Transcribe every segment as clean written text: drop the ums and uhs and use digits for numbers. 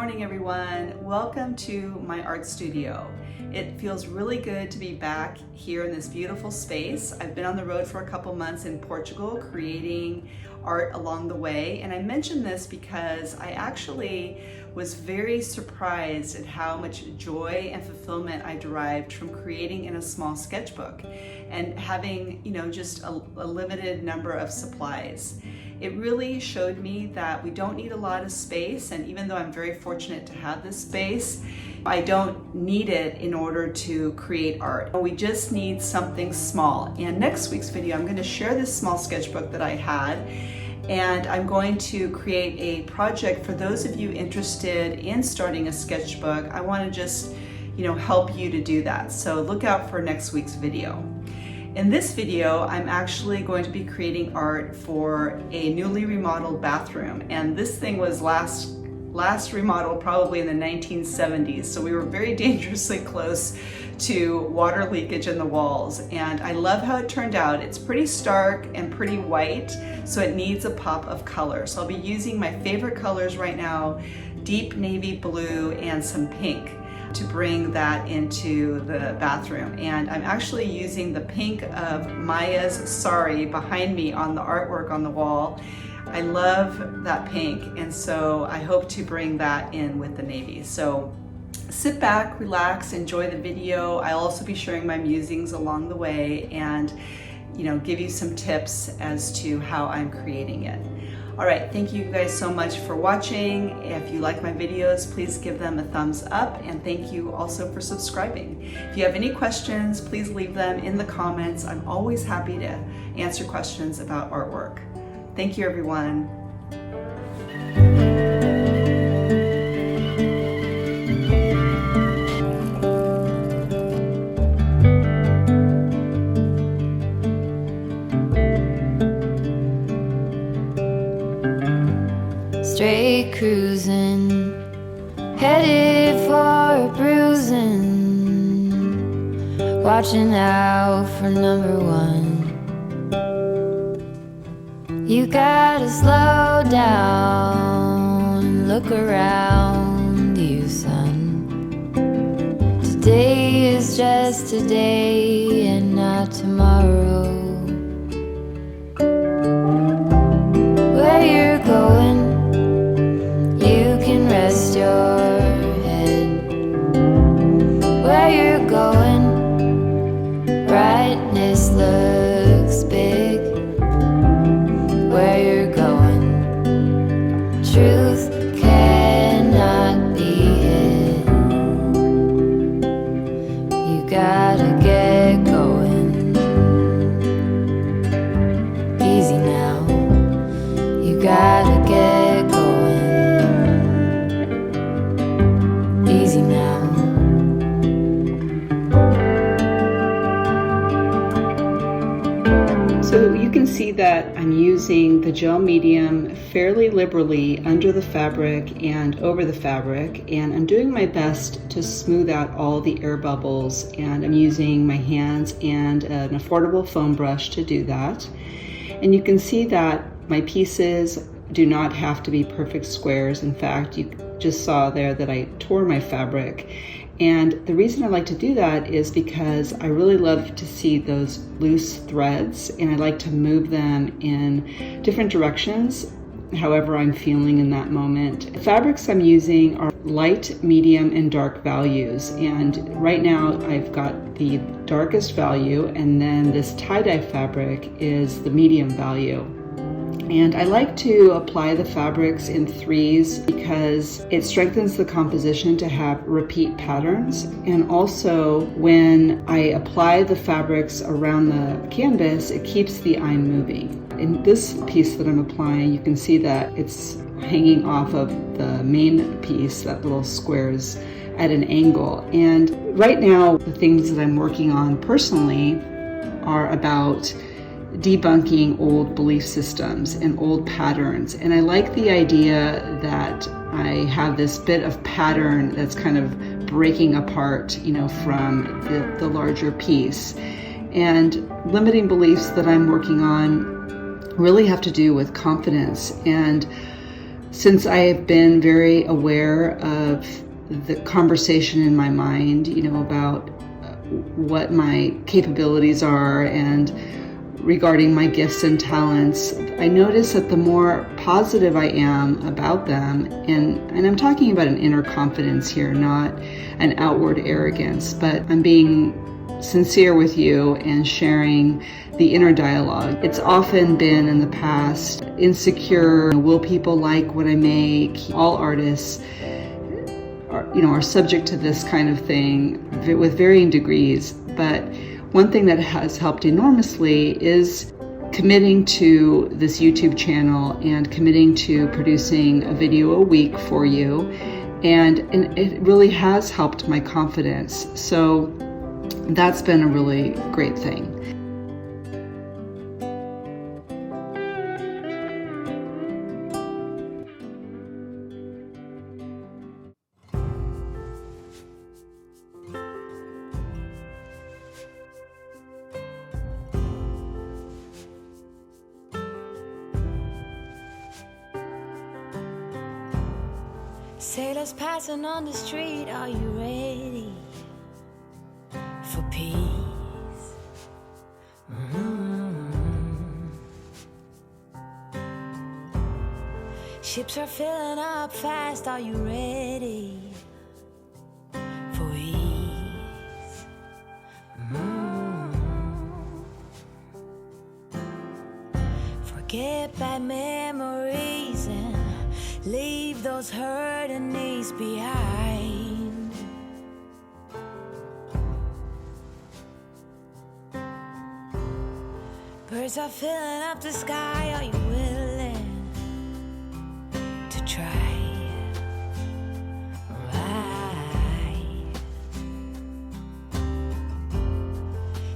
morning, everyone. Welcome to my art studio. It feels really good to be back here in this beautiful space. I've been on the road for a couple months in Portugal creating art along the way, and I mention this because I actually was very surprised at how much joy and fulfillment I derived from creating in a small sketchbook and having, just a limited number of supplies. It really showed me that we don't need a lot of space, and even though I'm very fortunate to have this space, I don't need it in order to create art. We just need something small. And next week's video, I'm going to share this small sketchbook that I had, and I'm going to create a project for those of you interested in starting a sketchbook. I want to just, help you to do that. So look out for next week's video. In this video, I'm actually going to be creating art for a newly remodeled bathroom, and this thing was last remodeled probably in the 1970s, so we were very dangerously close to water leakage in the walls, and I love how it turned out. It's pretty stark and pretty white, so it needs a pop of color. So I'll be using my favorite colors right now, deep navy blue and some pink, to bring that into the bathroom. And I'm actually using the pink of Maya's sari behind me on the artwork on the wall. I love that pink, and so I hope to bring that in with the navy. So sit back, relax, enjoy the video. I'll also be sharing my musings along the way and give you some tips as to how I'm creating it. All right, thank you guys so much for watching. If you like my videos, please give them a thumbs up, and thank you also for subscribing. If you have any questions, please leave them in the comments. I'm always happy to answer questions about artwork. Thank you, everyone. Straight cruising, headed for bruising, watching out for number one. You gotta slow down and look around you, son. Today is just today and not tomorrow. Where you're going, rest your head. Where you're going, brightness looks big. Where you're going, truth cannot be hid. You gotta get going. Easy now, you gotta get going. So you can see that I'm using the gel medium fairly liberally under the fabric and over the fabric, and I'm doing my best to smooth out all the air bubbles, and I'm using my hands and an affordable foam brush to do that. And you can see that my pieces do not have to be perfect squares. In fact, you just saw there that I tore my fabric. And the reason I like to do that is because I really love to see those loose threads, and I like to move them in different directions, however I'm feeling in that moment. The fabrics I'm using are light, medium, and dark values. And right now I've got the darkest value, and then this tie-dye fabric is the medium value. And I like to apply the fabrics in threes because it strengthens the composition to have repeat patterns. And also when I apply the fabrics around the canvas, it keeps the eye moving. In this piece that I'm applying, you can see that it's hanging off of the main piece, that little squares at an angle. And right now, the things that I'm working on personally are about debunking old belief systems and old patterns. And I like the idea that I have this bit of pattern that's kind of breaking apart, from the larger piece. And limiting beliefs that I'm working on really have to do with confidence. And Since I have been very aware of the conversation in my mind, about what my capabilities are and regarding my gifts and talents, I notice that the more positive I am about them, and I'm talking about an inner confidence here, not an outward arrogance, but I'm being sincere with you and sharing the inner dialogue. It's often been in the past insecure, will people like what I make? All artists are subject to this kind of thing with varying degrees, but one thing that has helped enormously is committing to this YouTube channel and committing to producing a video a week for you, and it really has helped my confidence. So that's been a really great thing. Sailors passing on the street, are you ready for peace? Ships are filling up fast, are you ready for ease? Forget bad memories and leave those hurting knees behind. Birds are filling up the sky, are you willing to try? Right.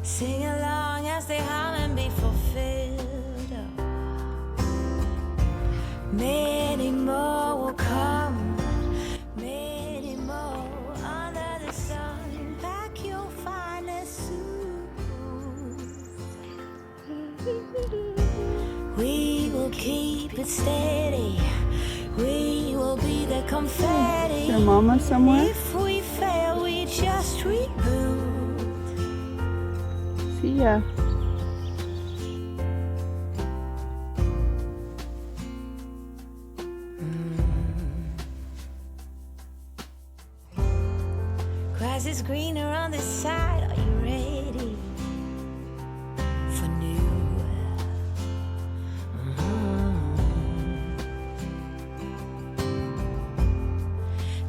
Sing along as they hum and be fulfilled. Many more will come, many more under the sun. Pack your finest suit. We will keep it steady. We will be the confetti. Is your mama somewhere? If we fail, we just reboot. See ya. Grass is greener on this side. Are you ready for new?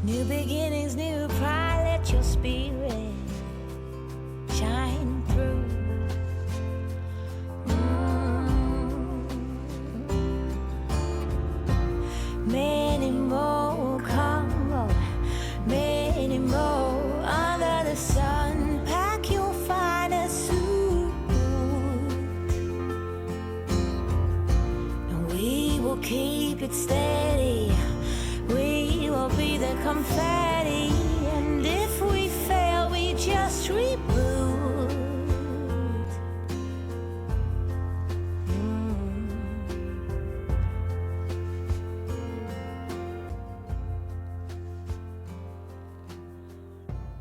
New beginnings, new pride. Let your spirit shine through. Many more will come, oh, many more under the sun. Pack your finest suit, and we will keep it steady. We will be the confetti, and if we fail, we just reboot.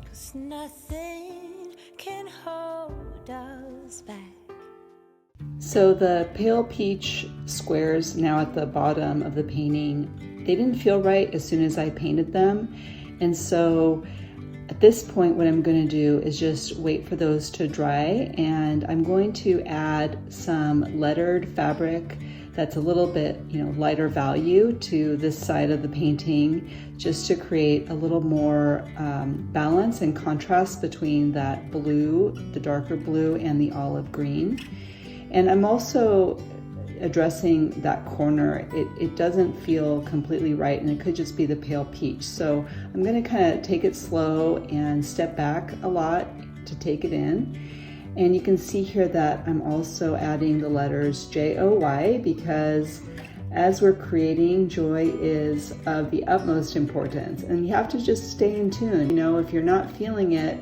'Cause nothing can hold us back. So the pale peach squares now at the bottom of the painting, they didn't feel right as soon as I painted them. And so at this point, what I'm going to do is just wait for those to dry, and I'm going to add some lettered fabric that's a little bit, lighter value to this side of the painting, just to create a little more balance and contrast between that blue, the darker blue, and the olive green. And I'm also addressing that corner. It doesn't feel completely right, and it could just be the pale peach. So I'm going to kind of take it slow and step back a lot to take it in. And you can see here that I'm also adding the letters J-O-Y, because as we're creating, joy is of the utmost importance, and you have to just stay in tune. If you're not feeling it,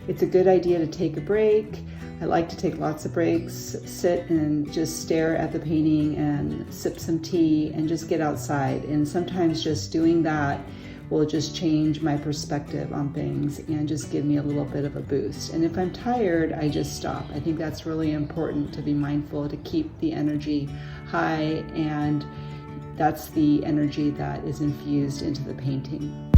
it's a good idea to take a break. I like to take lots of breaks, sit and just stare at the painting and sip some tea and just get outside. And sometimes just doing that will just change my perspective on things and just give me a little bit of a boost. And if I'm tired, I just stop. I think that's really important, to be mindful, to keep the energy high, and that's the energy that is infused into the painting.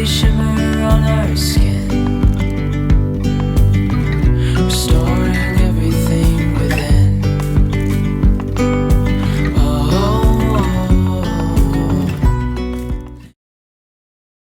Shimmer on our skin.